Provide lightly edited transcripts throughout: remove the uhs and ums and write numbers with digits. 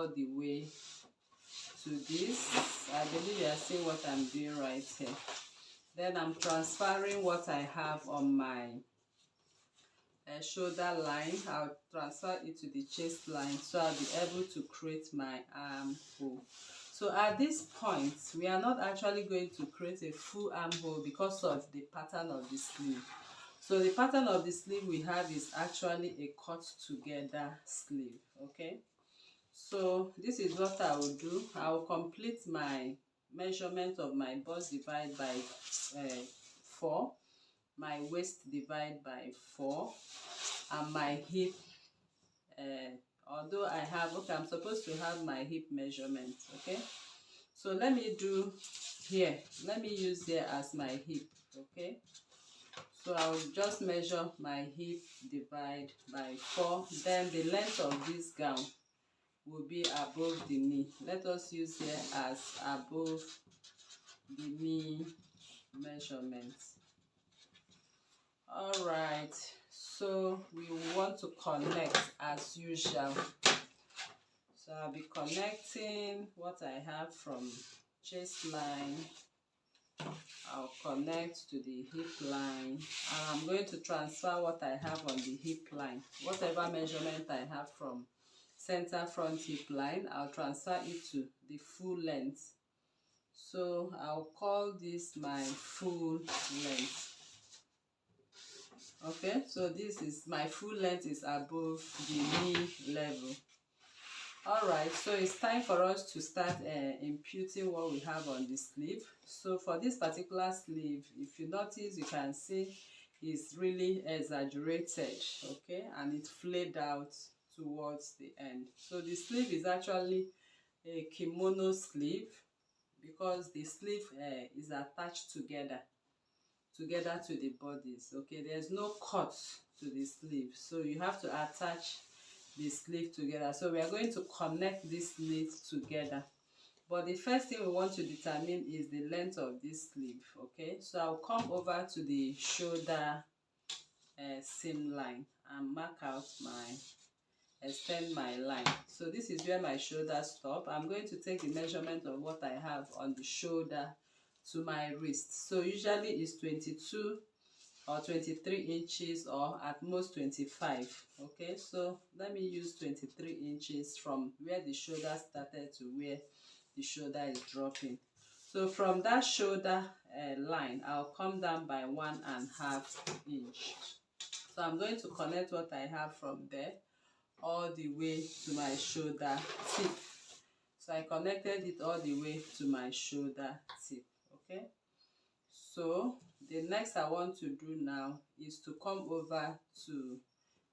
all the way to this. I believe you are seeing what I'm doing right here. Then I'm transferring what I have on my shoulder line. I'll transfer it to the chest line, so I'll be able to create my armhole. So at this point, we are not actually going to create a full armhole because of the pattern of the sleeve. So the pattern of the sleeve we have is actually a cut together sleeve. Okay, so this is what I will do. I will complete my measurement of my bust divide by 4, my waist divide by 4, and my hip, although I have, okay, I'm supposed to have my hip measurement. Okay, so let me do here, let me use here as my hip. Okay, so I'll just measure my hip divide by 4. Then the length of this gown will be above the knee. Let us use here as above the knee measurement. All right, so we want to connect as usual. So I'll be connecting what I have from chest line. I'll connect to the hip line, and I'm going to transfer what I have on the hip line. Whatever measurement I have from center front hip line, I'll transfer it to the full length. So I'll call this my full length. Okay, so this is my full length, is above the knee level. All right, so it's time for us to start imputing what we have on the sleeve. So for this particular sleeve, if you notice, you can see it's really exaggerated. Okay, and it flayed out towards the end. So the sleeve is actually a kimono sleeve because the sleeve is attached together to the bodies. Okay, there's no cut to the sleeve, so you have to attach the sleeve together. So we are going to connect this sleeve together, but the first thing we want to determine is the length of this sleeve. Okay, so I'll come over to the shoulder seam line and mark out extend my line. So this is where my shoulder stop. I'm going to take the measurement of what I have on the shoulder to my wrist. So usually it's 22 or 23 inches, or at most 25. Okay, so let me use 23 inches from where the shoulder started to where the shoulder is dropping. So from that shoulder line, I'll come down by 1.5 inch. So I'm going to connect what I have from there all the way to my shoulder tip. So I connected it all the way to my shoulder tip. Okay, so the next I want to do now is to come over to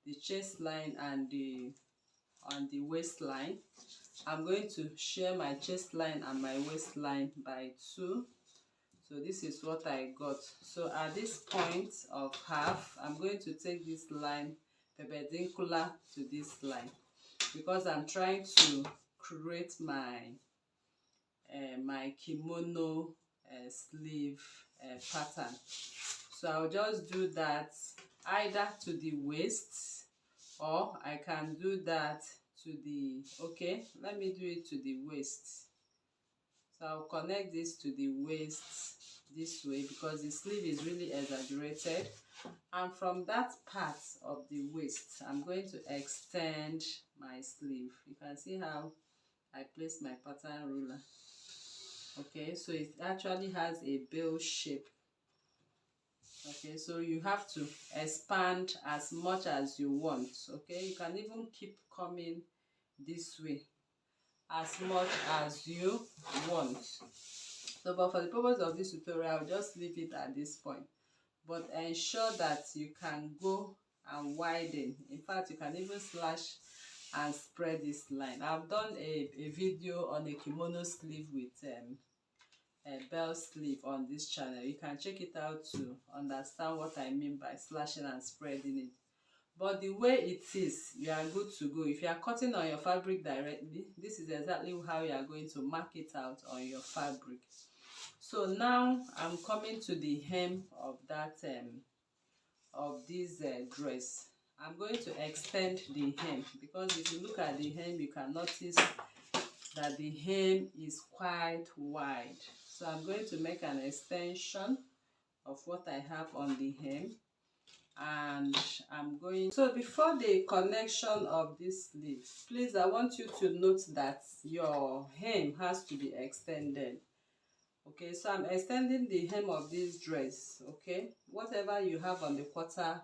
the chest line and the waistline. I'm going to share my chest line and my waistline by 2. So this is what I got. So at this point of half, I'm going to take this line perpendicular to this line because I'm trying to create my my kimono sleeve pattern. So I'll just do that either to the waist, or I can do that to the, okay, let me do it to the waist. So I'll connect this to the waist this way because the sleeve is really exaggerated, and from that part of the waist I'm going to extend my sleeve. You can see how I placed my pattern ruler. Okay, so it actually has a bell shape. Okay, so you have to expand as much as you want. Okay, you can even keep coming this way as much as you want. So but for the purpose of this tutorial, I'll just leave it at this point, but ensure that you can go and widen. In fact, you can even slash and spread this line. I've done a video on a kimono sleeve with a bell sleeve on this channel. You can check it out to understand what I mean by slashing and spreading it. But the way it is, you are good to go. If you are cutting on your fabric directly, this is exactly how you are going to mark it out on your fabric. So now I'm coming to the hem of that of this dress. I'm going to extend the hem because if you look at the hem, you can notice that the hem is quite wide. So I'm going to make an extension of what I have on the hem, and I'm going, so before the connection of this sleeve, please, I want you to note that your hem has to be extended. Okay, so I'm extending the hem of this dress. Okay, whatever you have on the quarter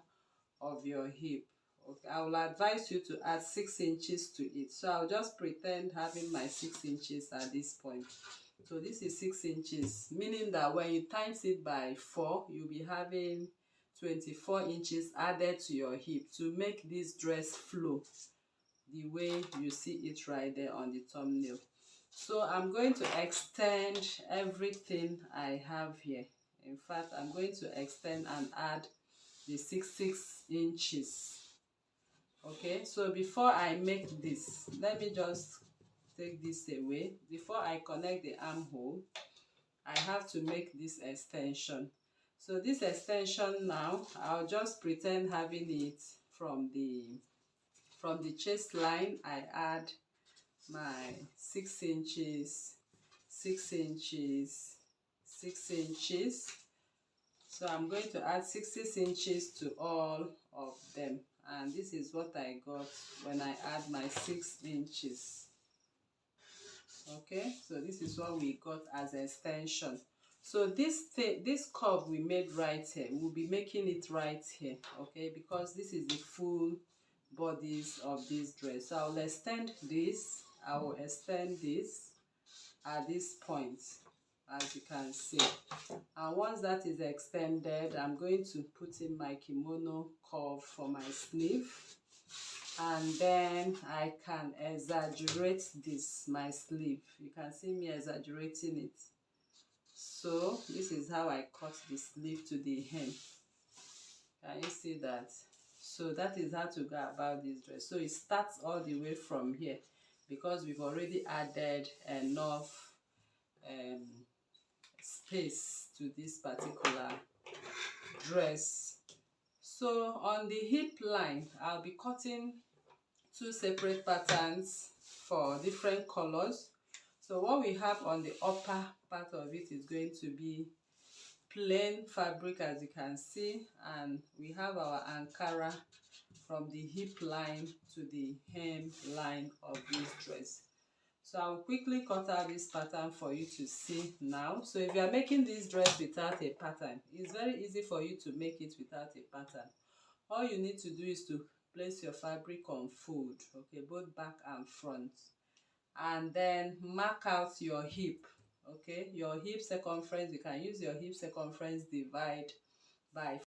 of your hip, okay, I will advise you to add 6 inches to it. So I'll just pretend having my 6 inches at this point. So this is 6 inches, meaning that when you times it by 4, you'll be having 24 inches added to your hip to make this dress flow the way you see it right there on the thumbnail. So I'm going to extend everything I have here. In fact, I'm going to extend and add the 6 inches. Okay, so before I make this, let me just take this away. Before I connect the armhole, I have to make this extension. So this extension now, I'll just pretend having it from the chest line. I add my 6 inches, 6 inches, 6 inches. So I'm going to add 6 inches to all of them, and this is what I got when I add my 6 inches. Okay, so this is what we got as extension. So this curve we made right here, we'll be making it right here, okay, because this is the full bodies of this dress. So I'll extend this, I will extend this at this point, as you can see. And once that is extended, I'm going to put in my kimono curve for my sleeve, and then I can exaggerate this, my sleeve. You can see me exaggerating it. So this is how I cut the sleeve to the hem. Can you see that? So that is how to go about this dress. So it starts all the way from here, because we've already added enough space to this particular dress. So on the hip line, I'll be cutting 2 separate patterns for different colors. So what we have on the upper part of it is going to be plain fabric, as you can see, and we have our ankara from the hip line to the hem line of this dress. So I'll quickly cut out this pattern for you to see now. So if you are making this dress without a pattern, it's very easy for you to make it without a pattern. All you need to do is to place your fabric on fold, okay, both back and front, and then mark out your hip, okay, your hip circumference. You can use your hip circumference divide by